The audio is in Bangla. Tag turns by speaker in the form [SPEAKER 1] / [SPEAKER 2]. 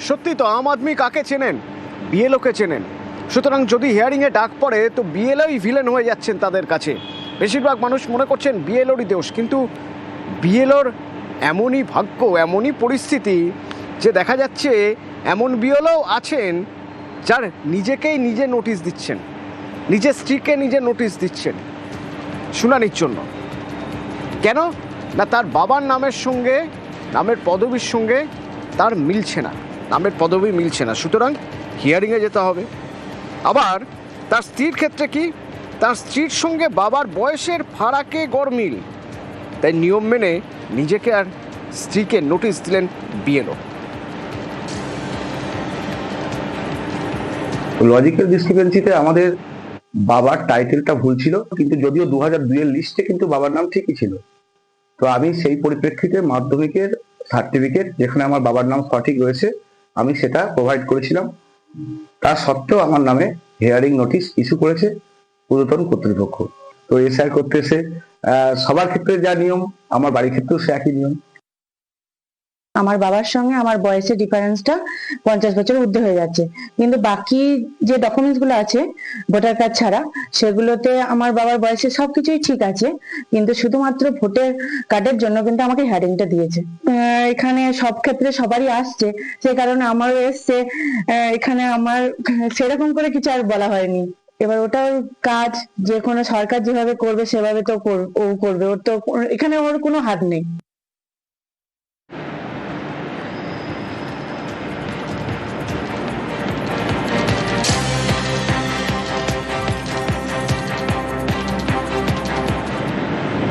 [SPEAKER 1] সত্যি তো আম আদমি কাকে চেনেন? বিএলওকে চেনেন। সুতরাং যদি হিয়ারিংয়ে ডাক পড়ে তো বিএলওই ভিলেন হয়ে যাচ্ছেন তাদের কাছে। বেশিরভাগ মানুষ মনে করছেন বিএলওরই দোষ, কিন্তু বিএলওর এমনই ভাগ্য, এমনই পরিস্থিতি যে দেখা যাচ্ছে এমন বিএলও আছেন যার নিজেকেই নিজে নোটিশ দিচ্ছেন, নিজের স্ত্রীকে নিজে নোটিশ দিচ্ছেন শুনানির জন্য। কেন না, তার বাবার নামের সঙ্গে, নামের পদবীর সঙ্গে তার মিলছে না, নামের পদবী মিলছে না, সুতরাং হিয়ারিংয়ে যেতে হবে। আবার তার স্ত্রীর ক্ষেত্রে কি, তার স্ত্রীর সঙ্গে বাবার বয়সের ফারাকে গরমিল, তাই নিয়ম মেনে নিজেকে আর স্ত্রীকে নোটিশ দিলেন বিএলও।
[SPEAKER 2] লজিক্যাল ডিসক্রিপেন্সিতে আমাদের বাবার টাইটেলটা ভুল ছিল, কিন্তু যদিও 2002 এর লিস্টে কিন্তু বাবার নাম ঠিকই ছিল। তো আমি সেই পরিপ্রেক্ষিতে মাধ্যমিকের সার্টিফিকেট যেখানে আমার বাবার নাম সঠিক রয়েছে আমি সেটা প্রোভাইড করেছিলাম। তা সত্ত্বেও আমার নামে হিয়ারিং নোটিশ ইস্যু করেছে ঊর্ধ্বতন কর্তৃপক্ষ। তো এসআই করতে এসে সবার ক্ষেত্রে যা নিয়ম, আমার বাড়ির ক্ষেত্রেও সে একই নিয়ম।
[SPEAKER 3] আমার বাবার সঙ্গে আমার বয়সের ডিফারেন্সটা 50 বছর ঊর্ধ্বে হয়ে যাচ্ছে, কিন্তু বাকি যে ডকুমেন্টস গুলো আছে ভোটার কার্ড ছাড়া, সেগুলোতে আমার বাবার বয়সে সবকিছুই ঠিক আছে, কিন্তু শুধুমাত্র ভোটার কার্ডের জন্য কিন্তু আমাকে হিয়ারিংটা দিয়েছে। এখানে সব ক্ষেত্রে সবারই আসছে, সেই কারণে আমারও এসছে। এখানে আমার সেরকম করে কিছু আর বলা হয়নি। এবার ওটার কাজ, যে কোনো সরকার যেভাবে করবে সেভাবে তো ও করবে, ওর তো এখানে ওর কোনো হাত নেই।